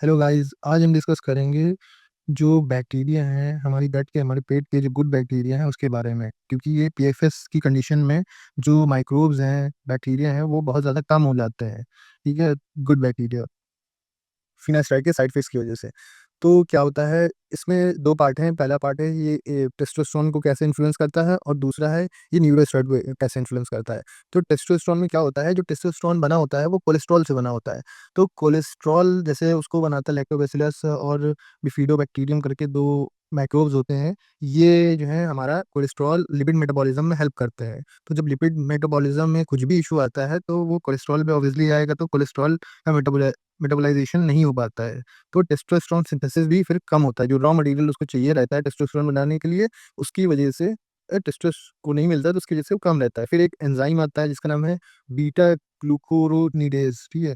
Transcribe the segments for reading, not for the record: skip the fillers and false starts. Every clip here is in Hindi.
हेलो गाइस, आज हम डिस्कस करेंगे जो बैक्टीरिया हैं हमारी गट के, हमारे पेट के जो गुड बैक्टीरिया हैं उसके बारे में, क्योंकि ये पीएफएस की कंडीशन में जो माइक्रोब्स हैं, बैक्टीरिया हैं, वो बहुत ज़्यादा कम हो जाते हैं। ठीक है, गुड बैक्टीरिया फिनास्ट्राइड के साइड इफेक्ट्स की वजह से। तो क्या होता है, इसमें 2 पार्ट हैं। पहला पार्ट है ये टेस्टोस्टेरोन को कैसे इन्फ्लुएंस करता है, और दूसरा है ये न्यूरोस्टेरॉइड को कैसे इन्फ्लुएंस करता है। तो टेस्टोस्टेरोन में क्या होता है, जो टेस्टोस्टेरोन बना होता है वो कोलेस्ट्रॉल से बना होता है। तो कोलेस्ट्रॉल जैसे उसको बनाता है लैक्टोबैसिलस और बिफिडोबैक्टीरियम करके 2 माइक्रोब्स होते हैं। ये जो है हमारा कोलेस्ट्रॉल लिपिड मेटाबॉलिज्म में हेल्प करते हैं। तो जब लिपिड मेटाबॉलिज्म में कुछ भी इश्यू आता है तो वो कोलेस्ट्रॉल पे ऑब्वियसली आएगा, तो कोलेस्ट्रॉल का मेटाबोलाइज़ेशन नहीं हो पाता है, तो टेस्टोस्टेरोन सिंथेसिस भी फिर कम होता है। जो रॉ मटेरियल उसको चाहिए रहता है टेस्टोस्टेरोन बनाने के लिए, उसकी वजह से टेस्टोस को नहीं मिलता है, तो उसकी वजह से वो कम रहता है। फिर एक एंजाइम आता है जिसका नाम है बीटा ग्लूकुरोनीडेज़, ठीक है?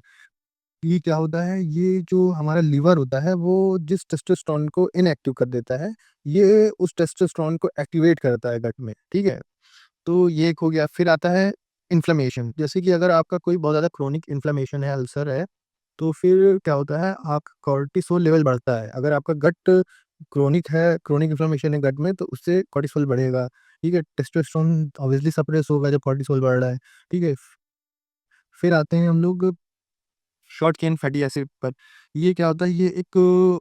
ये क्या होता है, ये जो हमारा लिवर होता है, वो जिस टेस्टोस्टेरोन को इनएक्टिव कर देता है, ये उस टेस्टोस्टेरोन को एक्टिवेट करता है गट में, ठीक है? तो ये एक हो गया। फिर आता है इन्फ्लेमेशन, जैसे कि अगर आपका कोई बहुत ज़्यादा क्रोनिक इन्फ्लेमेशन है, अल्सर है, तो फिर क्या होता है, आपका कॉर्टिसोल लेवल बढ़ता है। अगर आपका गट क्रोनिक है, क्रोनिक इन्फ्लेमेशन है गट में, तो उससे कॉर्टिसोल बढ़ेगा, ठीक है? टेस्टोस्टेरोन ऑब्वियसली सप्रेस होगा जब कॉर्टिसोल बढ़ रहा है, ठीक है? फिर आते हैं हम लोग शॉर्ट चेन फैटी एसिड पर। ये क्या होता है, ये एक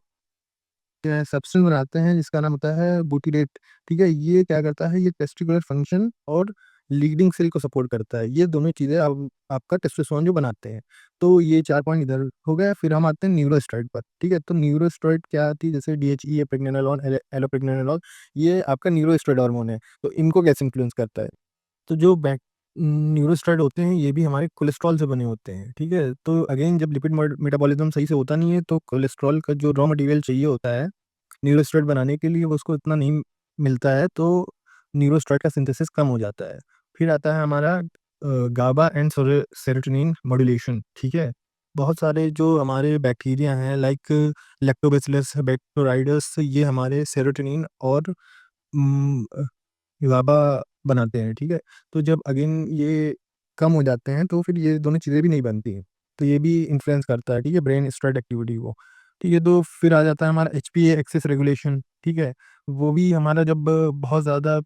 सब्सटेंस बनाते हैं जिसका नाम होता है बुटीरेट, ठीक है? ये क्या करता है, ये टेस्टिकुलर फंक्शन और लीडिंग सेल को सपोर्ट करता है। ये दोनों चीज़ें आपका टेस्टोस्टेरोन जो बनाते हैं। तो ये 4 पॉइंट इधर हो गया। फिर हम आते हैं न्यूरोस्टेरॉइड पर, ठीक है? तो न्यूरोस्टेरॉइड क्या आती है, जैसे डीएचई, प्रेग्नेनोलोन, एलोप्रेग्नेनोलोन, ये आपका न्यूरोस्टेरॉइड हार्मोन है। तो इनको कैसे इन्फ्लुएंस करता है? तो जो न्यूरोस्टेरॉइड होते हैं, ये भी हमारे कोलेस्ट्रॉल से बने होते हैं, ठीक है? तो अगेन जब लिपिड मेटाबॉलिज्म सही से होता नहीं है, तो कोलेस्ट्रॉल का जो रॉ मटेरियल चाहिए होता है न्यूरोस्टेरॉइड बनाने के लिए, वो उसको इतना नहीं मिलता है, तो न्यूरोस्टेरॉइड का सिंथेसिस कम हो जाता है। फिर आता है हमारा गाबा एंड सेरोटोनिन मॉड्यूलेशन, ठीक है? बहुत सारे जो हमारे बैक्टीरिया हैं, लाइक लैक्टोबैसिलस बैक्टीरियोइडस, ये हमारे सेरोटोनिन और गाबा बनाते हैं, ठीक है? तो जब अगेन ये कम हो जाते हैं, तो फिर ये दोनों चीज़ें भी नहीं बनती हैं। तो ये भी इन्फ्लुएंस करता है, ठीक है? ब्रेन स्टेरॉइड एक्टिविटी को, ठीक है? तो फिर आ जाता है हमारा एचपीए एक्सेस रेगुलेशन, ठीक है? वो भी हमारा जब बहुत ज़्यादा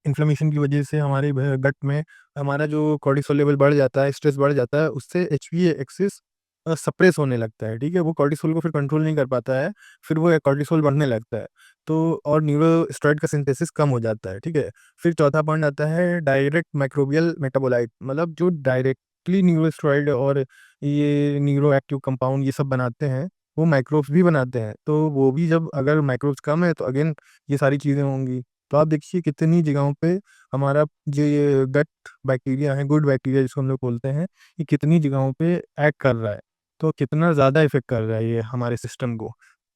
इन्फ्लेमेशन की वजह से हमारे गट में हमारा जो कॉर्टिसोल लेवल बढ़ जाता है, स्ट्रेस बढ़ जाता है, उससे एचपीए एक्सिस सप्रेस होने लगता है, ठीक है? वो कॉर्टिसोल को फिर कंट्रोल नहीं कर पाता है, फिर वो कॉर्टिसोल बढ़ने लगता है, तो और न्यूरोस्टेरॉइड का सिंथेसिस कम हो जाता है, ठीक है? फिर चौथा पॉइंट आता है डायरेक्ट माइक्रोबियल मेटाबोलाइट, मतलब जो डायरेक्टली न्यूरोस्टेरॉइड और ये न्यूरो एक्टिव कंपाउंड ये सब बनाते हैं, वो माइक्रोब्स भी बनाते हैं। तो वो भी जब अगर माइक्रोब्स कम है, तो अगेन ये सारी चीज़ें होंगी। तो आप देखिए कितनी जगहों पे हमारा जो ये गट बैक्टीरिया है, गुड बैक्टीरिया जिसको हम लोग बोलते हैं, ये कितनी जगहों पे एक्ट कर रहा है। तो कितना ज़्यादा इफ़ेक्ट कर रहा है ये हमारे सिस्टम को।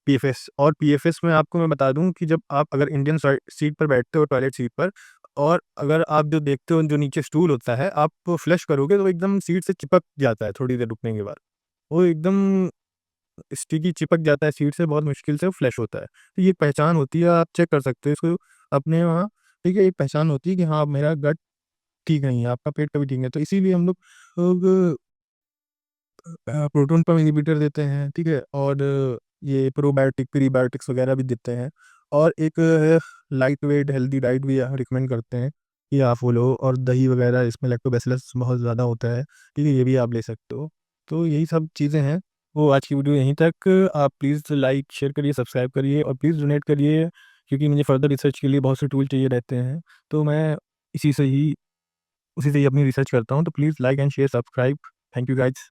पीएफएस, और पीएफएस में आपको मैं बता दूँ कि जब आप अगर इंडियन सीट पर बैठते हो, टॉयलेट सीट पर, और अगर आप जो देखते हो जो नीचे स्टूल होता है, आप फ्लश करोगे तो वो एकदम सीट से चिपक जाता है थोड़ी देर रुकने के बाद। वो एकदम स्टिकी चिपक जाता है सीट से, बहुत मुश्किल से फ्लश होता है। तो ये पहचान होती है, आप चेक कर सकते हो इसको अपने वहाँ, ठीक है? एक पहचान होती है कि हाँ, मेरा गट ठीक नहीं है, आपका पेट कभी ठीक नहीं है। तो इसीलिए हम लोग प्रोटॉन पंप इन्हिबिटर देते हैं, ठीक है? और ये प्रोबायोटिक, प्रीबायोटिक्स वगैरह भी देते हैं, और एक लाइट वेट हेल्दी डाइट भी रिकमेंड करते हैं कि आप वो लो, और दही वगैरह इसमें लैक्टोबैसिलस बहुत ज़्यादा होता है, ठीक है? ये भी आप ले सकते हो। तो यही सब चीज़ें हैं। वो आज की वीडियो यहीं तक। आप प्लीज़ लाइक, शेयर करिए, सब्सक्राइब करिए, और प्लीज़ डोनेट करिए, क्योंकि मुझे फर्दर रिसर्च के लिए बहुत से टूल चाहिए रहते हैं। तो मैं इसी से ही उसी से ही अपनी रिसर्च करता हूँ। तो please like and share, subscribe. Thank you guys.